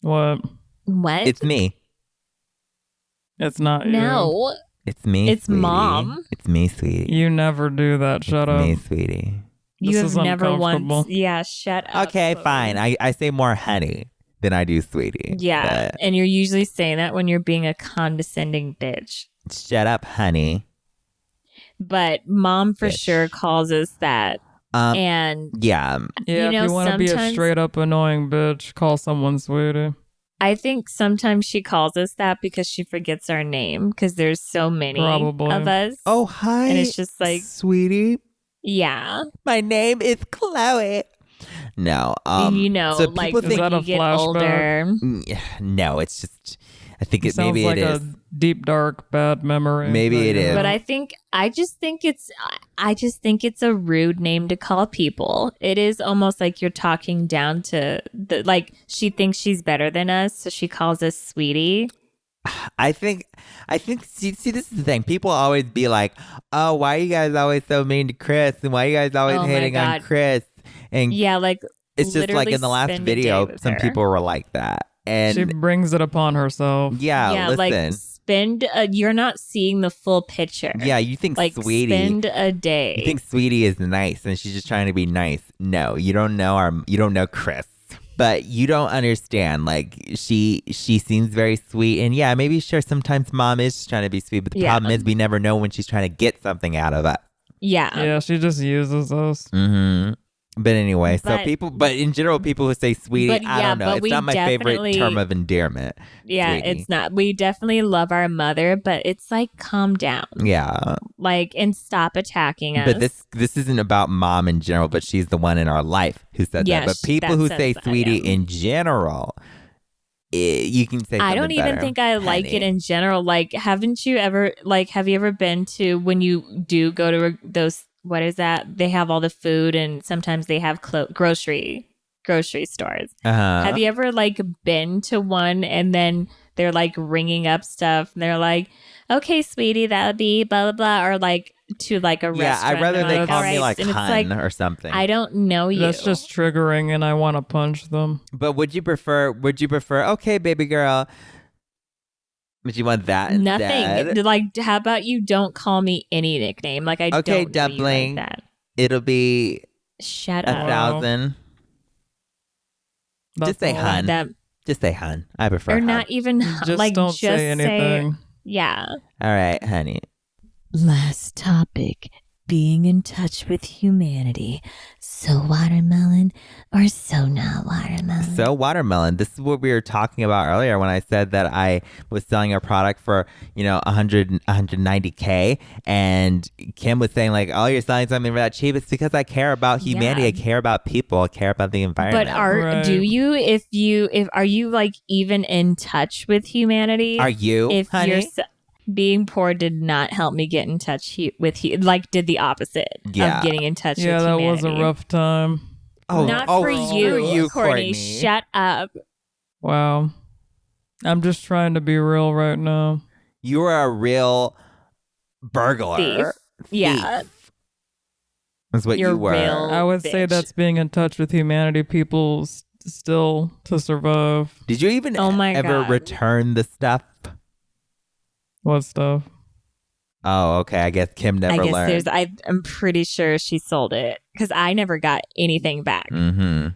What? What? It's me. It's not you. No. It's me, It's sweetie. Mom. It's me, sweetie. You never do that. Shut It's up. me, sweetie. You This have is never once. uncomfortable. Yeah, shut up. Okay, Khloe. fine. I say more honey than I do sweetie. Yeah, But and you're usually saying that when you're being a condescending bitch. shut up, honey. But Mom for Bitch. sure calls us that. And Yeah. Yeah, You know, if you want to be a sometimes- straight up annoying bitch, call someone sweetie. I think sometimes she calls us that because she forgets our name because there's so many Probably. of us. Oh, hi. And it's just like, sweetie. yeah. My name is Khloe. No. you know, so like people Is think that when a you get flashback? older. No, it's just I think it Sounds maybe like it a is. deep, dark, bad memory. Maybe that it you is. have. But I just think it's a rude name to call people. It is almost like you're talking down to the like she thinks she's better than us, so she calls us sweetie. I think see this is the thing. People always be like, "Oh, why are you guys always so mean to Chris? And why are you guys always Oh my hating on God. Chris?" And Yeah, like it's just like literally in the last spend a day video, with some her. people were like that. And she brings it upon herself. yeah, like listen. you're not seeing the full picture. Yeah, you think like sweetie. spend a day. You think sweetie is nice and she's just trying to be nice. No, you don't know Chris. But you don't understand. Like she seems very sweet, and yeah, maybe sure sometimes Mom is just trying to be sweet, but the Yeah. problem is we never know when she's trying to get something out of us. yeah. Yeah, she just uses us. Mm-hmm. But anyway, but in general, people who say sweetie, But I yeah, don't know. but It's we not my favorite definitely- term of endearment. Yeah, sweetie. it's not. We definitely love our mother, but it's like calm down. Yeah. Like and stop attacking us. But this isn't about Mom in general, but she's the one in our life who said Yeah, that. But she- people that who says say that, sweetie yeah. in general, you can say I don't something even better. think I like it Honey. in general. Like, have you ever been to when you do go to those, what is that? They have all the food and sometimes they have grocery stores. Uh-huh. Have you ever like been to one and then they're like ringing up stuff and they're like, okay, sweetie, that would be blah, blah, blah. Or like to like a Yeah, restaurant. I'd rather and they I'm call "All me right." like and it's hun like, or something. I don't know you. That's just triggering, and I want to punch them. But would you prefer, okay, baby girl, would you want that instead? Nothing. Like, how about you don't call me any nickname? Like, I Okay, don't know you dumpling. like that. It'll be Shut 1,000. That's Just say all. hun. That Just say hun. I prefer or hun. not even Just like don't just say anything. yeah. All right, honey. Last topic, being in touch with humanity. So watermelon or so not watermelon? So watermelon. This is what we were talking about earlier when I said that I was selling a product for, 190K, and Kim was saying like, "Oh, you're selling something for that cheap." It's because I care about humanity. Yeah. I care about people. I care about the environment. But Right. do you if are you like even in touch with humanity? Are you, if honey? you're being poor did not help me get in touch with like did the opposite Yeah. of getting in touch Yeah, with that humanity. was a rough time. Not for screw you, Kourtney. Kourtney. Shut up. Wow. I'm just trying to be real right now. You are a real burglar. Thief. Yeah. Thief. That's what You're you were. real. I would say bitch. that's being in touch with humanity. People still to survive. Did you even Oh my ever God. return the stuff? What stuff? Oh, okay. I guess Kim never I guess learned. I'm pretty sure she sold it because I never got anything back. Mm-hmm.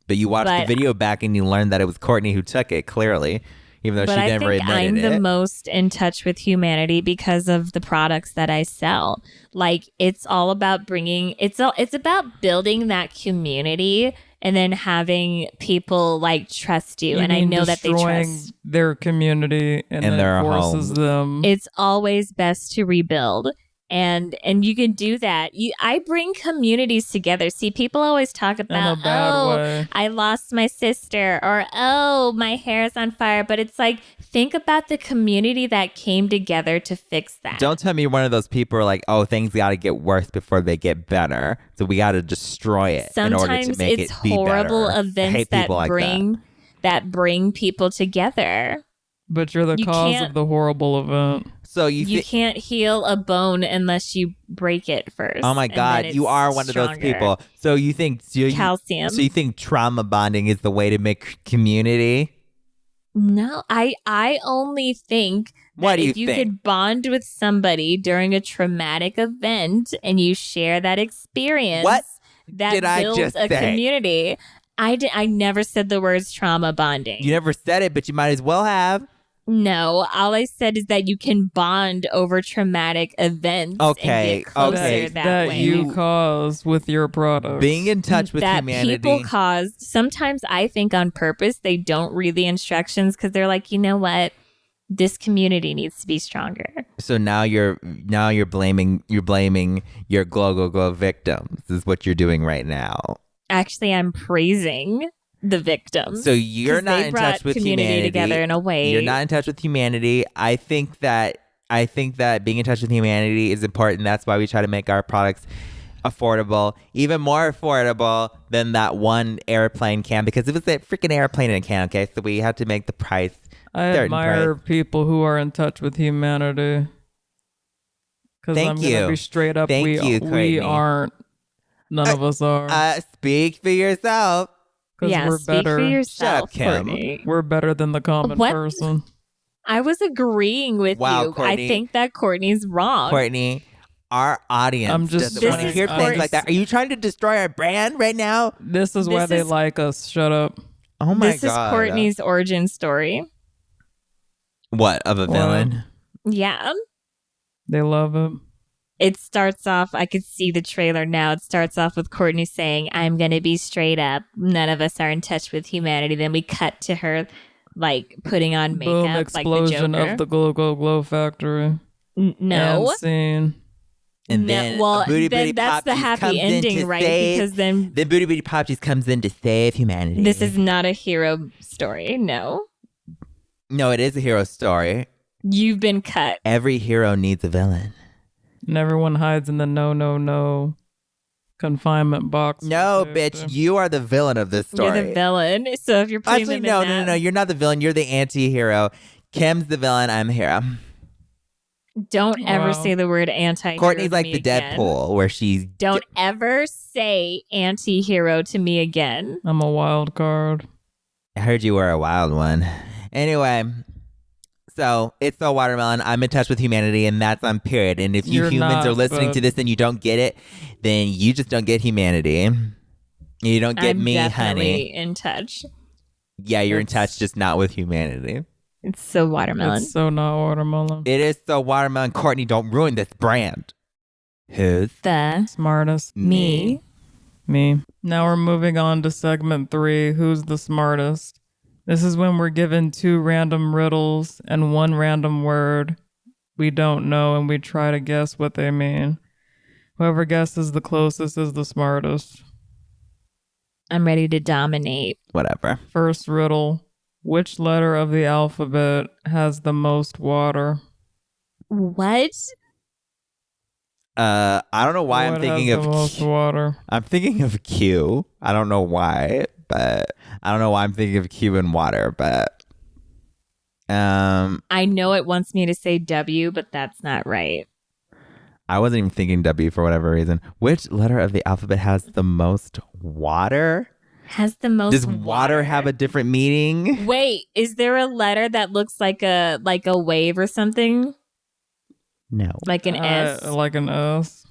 But you watched But- the video back and you learned that it was Kourtney who took it, clearly. even though But she I never think I'm admitted the it. most in touch with humanity because of the products that I sell. Like it's all about it's about building that community and then having people like trust you. And I mean know that they destroying trust. their community and And then their it forces homes. them. It's always best to rebuild. And you can do that. I bring communities together. See, people always talk in about, a bad way. I lost my sister, or oh, my hair is on fire. But it's like, think about the community that came together to fix that. Don't tell me you're one of those people who are like, oh, things got to get worse before they get better. So we got to destroy it in order to Sometimes make it's it be horrible better. I events hate that people like bring people together. But you're the You cause can't- of the horrible event. So You can't heal a bone unless you break it first. oh my and God, then you it's are one of those stronger. people. So you think Calcium. So you think trauma bonding is the way to make community? No, I only think What that do you if you think? could bond with somebody during a traumatic event and you share that experience, What that did I builds just a say? community. I never said the words trauma bonding. You never said it, but you might as well have. No, all I said is that you can bond over traumatic events Okay, and get closer okay. that way. you cause with your products. Being in touch with that humanity. people caused. Sometimes I think on purpose they don't read the instructions because they're like, you know what, this community needs to be stronger. So now you're blaming your glow victims is what you're doing right now. Actually, I'm praising the victims. So you're 'cause not they in brought touch with community humanity together in a way. You're not in touch with humanity. I think that being in touch with humanity is important. That's why we try to make our products affordable, even more affordable than that one airplane can, because it was a freaking airplane in a can. Okay, so we had to make the price. I certain admire price. people who are in touch with humanity. Because Thank I'm you. going to be straight up. Thank we you, we Kourtney. aren't. None of us are. Speak for yourself. Because yeah, we're speak better. for yourself, Kim. Kourtney. We're better than the common What? person. I was agreeing with Wow, you. I Kourtney. think that Kourtney's wrong. Courtney, our audience I'm just doesn't want to This hear is things like that. Kourtney. Are you trying to destroy our brand right now? This is why This they is- like us. Shut up. Oh my This is God. Kourtney's origin story. What, of a villain? Yeah. They love it. It starts off, I could see the trailer now. It starts off with Kourtney saying, I'm going to be straight up. None of us are in touch with humanity. Then we cut to her like putting on makeup Boom! like the Explosion Joker. of the glow factory. No. And scene. And No, then well, Booty then Booty that's the Pop Juice happy comes in ending, to right? save- Because then Then Booty Booty Pop Juice comes in to save humanity. this is not a hero story. No. No, it is a hero story. You've been cut. Every hero needs a villain. And everyone hides in the no confinement box. No, for bitch, safety. you are the villain of this story. You're the villain. So if you're putting Actually, them in no. that, You're not the villain. You're the anti-hero. Kim's the villain. I'm the hero. don't ever Wow. say the word anti-hero. Courtney's to like me the again. Deadpool, where she's Don't ever say anti-hero to me again. I'm a wild card. I heard you were a wild one. Anyway, so it's so watermelon. I'm in touch with humanity, and that's on period. And if you You're humans not, are listening but- to this and you don't get it, then you just don't get humanity. You don't get I'm me, definitely honey. in touch. Yeah, you're in It's- touch, just not with humanity. It's so watermelon. It's so not watermelon. It is so watermelon. Courtney, don't ruin this brand. Who's The Smartest. me. Me. Now we're moving on to segment 3. Who's the smartest? This is when we're given 2 random riddles and 1 random word we don't know, and we try to guess what they mean. Whoever guesses the closest is the smartest. I'm ready to dominate. whatever? First riddle. Which letter of the alphabet has the most water? What? I don't know why I'm What thinking has of the most water. I'm thinking of Q. I don't know why, but I don't know why I'm thinking of Q and water, but I know it wants me to say W, but that's not right. I wasn't even thinking W for whatever reason. Which letter of the alphabet has the most water? Has the most Does water have a different meaning? Wait, is there a letter that looks like a wave or something? No. Like an S? Like an S.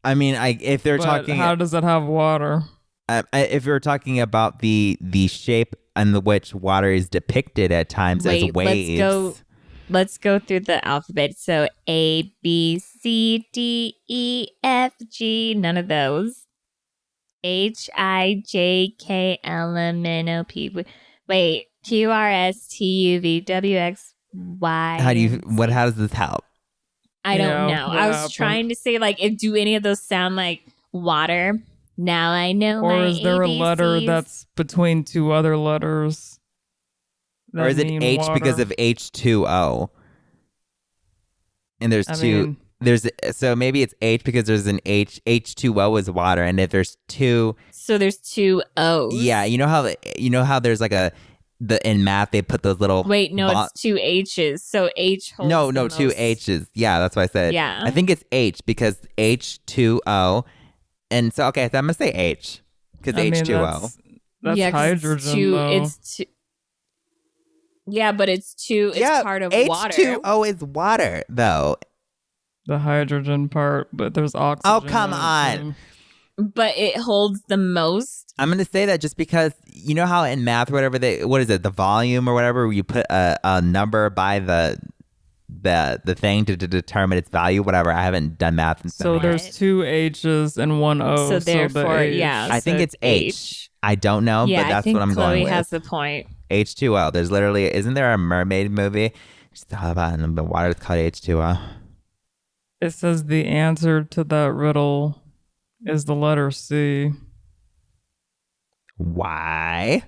I mean, if they're But talking how does it have water? If you're talking about the shape in which water is depicted at times as waves. Let's go through the alphabet. So A, B, C, D, E, F, G. None of those. H, I, J, K, L, M, N, O, P. Wait. Q, R, S, T, U, V, W, X, Y. How does this help? I don't know. I was trying to say, like, do any of those sound like water? Now I know. Or my is there a letter ABCs. that's between two other letters? Or is it H water? because of H2O? And so maybe it's H because there's an H2O is water, and if there's two, so there's two O's. Yeah, you know how there's like in math they put those little it's two H's. So H holds no two H's. Yeah, that's what I said. Yeah, I think it's H because H2O, and so so I'm gonna say H because H2O. That's hydrogen. It's two. Yeah, but it's two. It's part of water. H2O is water, though. The hydrogen part, but there's oxygen. Oh, come on. But it holds the most. I'm going to say that just because, you know how in math or whatever, what is it, the volume or whatever, where you put a number by the thing to determine its value, whatever. I haven't done math in so there's two H's and one O. So therefore, I think it's H. I don't know, but that's what I'm going with. Khloe has the point. H2O. There's literally, isn't there a mermaid movie? Just thought about it, but water is called H2O. It says the answer to that riddle is the letter C. Why?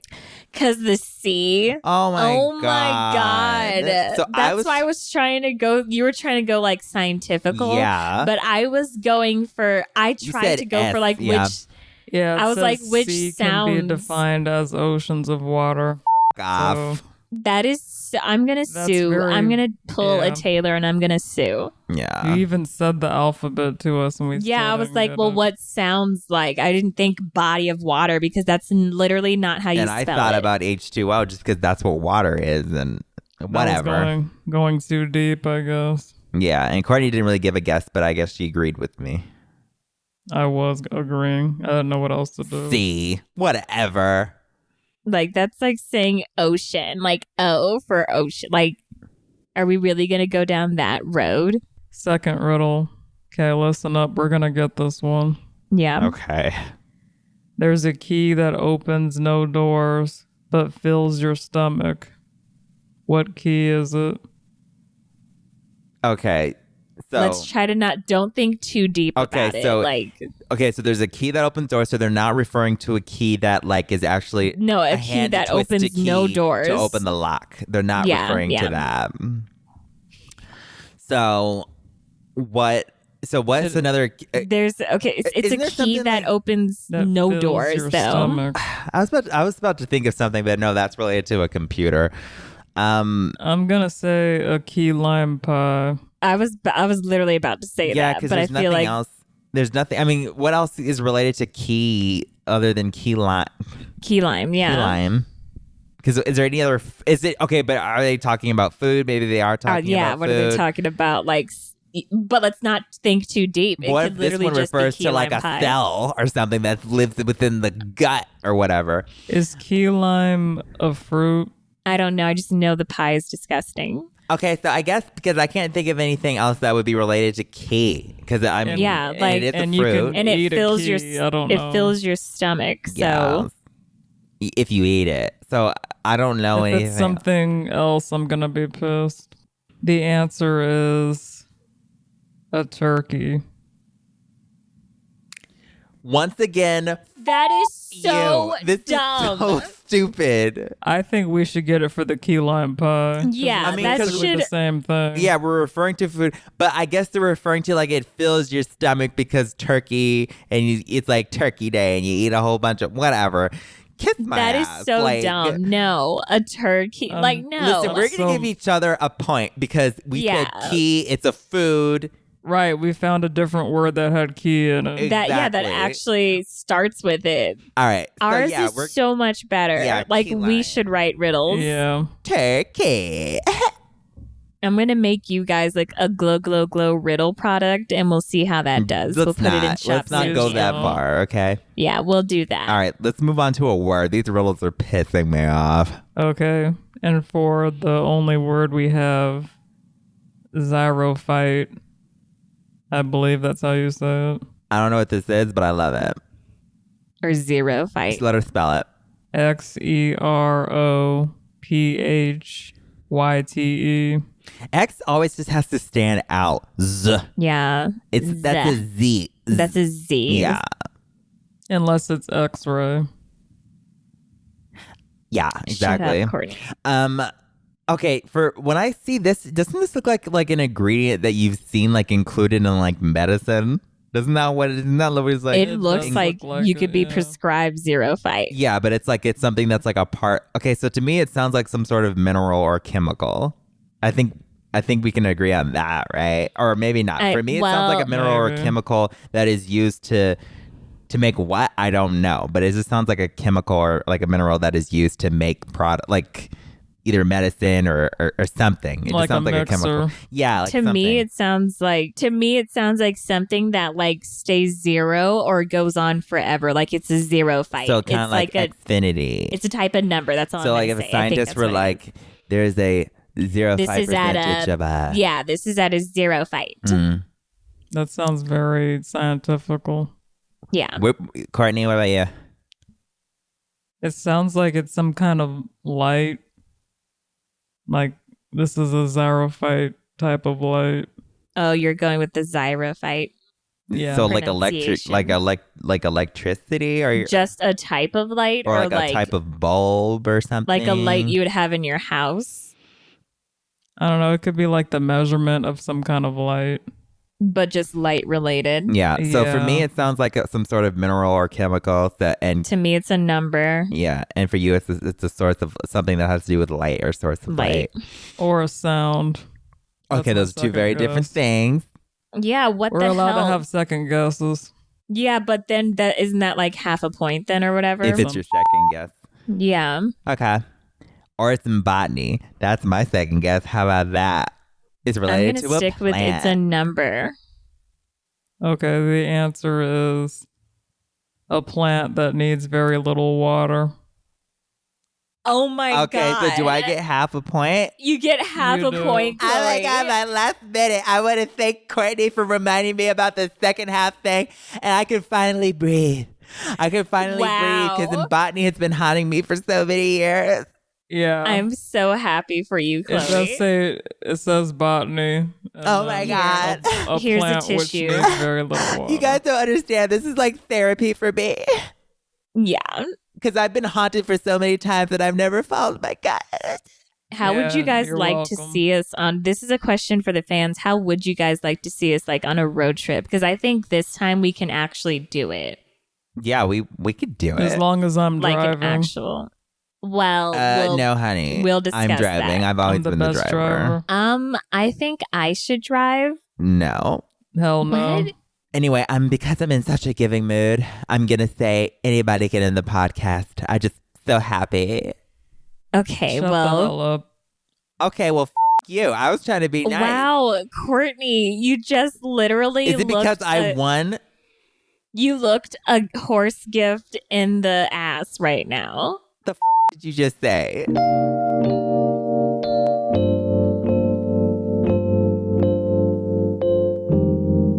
Because the C. Oh my god. So that's why I was trying to go. You were trying to go like scientifical. Yeah. But I was going for. I tried to go for like which. Yeah. I was like, which C sounds can be defined as oceans of water. Off. That is. I'm gonna sue. I'm gonna pull a Taylor and I'm gonna sue. Yeah. You even said the alphabet to us, and we. Yeah, I was like, well, what sounds like? I didn't think body of water because that's literally not how you spell it. And I thought about H2O just because that's what water is, and whatever. Going too deep, I guess. Yeah, and Kourtney didn't really give a guess, but I guess she agreed with me. I was agreeing. I didn't know what else to do. C. Whatever. Like, that's like saying ocean, like O for ocean. Like, are we really going to go down that road? Second riddle. Okay, listen up. We're going to get this one. Yeah. Okay. There's a key that opens no doors, but fills your stomach. What key is it? Okay. So let's try to don't think too deep about it. So there's a key that opens doors, so they're not referring to a key that like is actually a key that opens no doors to open the lock. They're not referring to that. So what's another? It's a key that opens no doors though. Stomach. I was about to think of something, but no, that's related to a computer. I'm gonna say a key lime pie. I was literally about to say that, but I feel like else. There's nothing. I mean, what else is related to key other than key lime? Key lime, yeah. Key lime. Because is there any other? Is it okay? But are they talking about food? Maybe they are talking about food. Yeah, what are they talking about? Like, but let's not think too deep. What if this one refers to like a cell or something that lives within the gut or whatever? Is key lime a fruit? I don't know. I just know the pie is disgusting. Okay, so I guess because I can't think of anything else that would be related to key, because I mean, like it is a fruit, and it fills fills your stomach. So if you eat it, so I don't know anything. If it's something else, I'm gonna be pissed. The answer is a turkey. Once again, that is so this dumb. Is so stupid. I think we should get it for the key lime pie. Yeah, I mean, that should the same thing. Yeah, we're referring to food, but I guess they're referring to like it fills your stomach because turkey, and it's like Turkey Day, and you eat a whole bunch of whatever. Kiss my ass. That is so dumb. No, a turkey. No. Listen, we're gonna give each other a point because we said key. It's a food. Right, we found a different word that had key in it. That actually starts with it. All right. Ours is so much better. Yeah, like we should write riddles. Yeah. Turkey. I'm going to make you guys like a glow, glow, glow riddle product and we'll see how that does. We'll put it in Shop Let's not go that far, okay? Yeah, we'll do that. All right, let's move on to a word. These riddles are pissing me off. Okay. And for the only word we have, xyrophyte. I believe that's how you say it. I don't know what this is, but I love it. Or zero Just fight. let her spell it. XEROPHYTE. X always just has to stand out. Z. Yeah. That's a Z. That's a Z. Yeah. Unless it's X-ray. Yeah, exactly. Shut up, Kourtney. Okay, for when I see this, doesn't this look like an ingredient that you've seen like included in like medicine? Isn't that what it's like? It looks does like, look like you it, could be yeah. prescribed zero fight. Yeah, but it's something that's like a part. Okay, so to me, it sounds like some sort of mineral or chemical. I think we can agree on that, right? Or maybe not. For me, it sounds like a mineral or maybe. chemical that is used to make what? I don't know, but it just sounds like a chemical or like a mineral that is used to make product, like either medicine or something. It Like just sounds a like a chemical. mixer. Yeah, like To something. me, it sounds like something that like stays zero or goes on forever. Like it's a zero fight. So kind of it's like Xfinity. it's a type of number. That's all. So I'm like gonna if say. I think scientists that's were what it like, there's a 0.5 This is at percentage a- of a. is. Yeah, this is at a zero fight. Mm. That sounds very scientifical. Yeah. Kourtney, what about you? It sounds like it's some kind of light. Like this is a xyrophyte type of light. Oh, you're going with the Zyra fight. Yeah. So like electric, Pronunciation. like electricity, or Just a type of light, or like a type of bulb or something, like a light you would have in your house, I don't know. It could be like the measurement of some kind of light. but just light related. Yeah. So for me, Yeah. it sounds like some sort of mineral or chemical and To me, it's a number. yeah, and for you, it's a source of something that has to do with light or source of light. Or a sound. That's Okay, my those are two second very different guess. things. Yeah. What We're the allowed hell? to have second guesses. Yeah, but then that isn't that like half a point then or whatever? If it's your second guess, Yeah. okay. Or it's in botany. That's my second guess. How about that? It's I'm related gonna to stick a with plant. it's a number. Okay, the answer is a plant that needs very little water. Oh my Okay, god. so do I get half a point? You get half You a do. point. Oh my Chloe. god, my last minute. I want to thank Kourtney for reminding me about the second half thing, and I can finally breathe. I can finally Wow. breathe because botany has been haunting me for so many years. Yeah. I'm so happy for you, Chloe. It does say, it says botany. and Oh my then God. A Here's a plant which tissue. needs very little water. You guys don't understand. This is like therapy for me Yeah. because I've been haunted for so many times that I've never followed my gut. How would you Yeah, guys you're like to welcome. see us on? This is a question for the fans. How would you guys like to see us like on a road trip? Because I think this time we can actually do it, Yeah, we could do As it. long as I'm like driving. an actual. Well, we'll No, honey. we'll discuss I'm driving. that. I've always I'm the been the best driver. driver. I think I should drive. No. Hell no. What? Anyway, because I'm in such a giving mood, I'm gonna say anybody get in the podcast. I just so happy. Okay, Shut the well, hell up. Okay, well, you. I was trying to be nice. wow, Kourtney, you just literally Is it because looked I won? You looked a horse gift in the ass right now. Did you just say?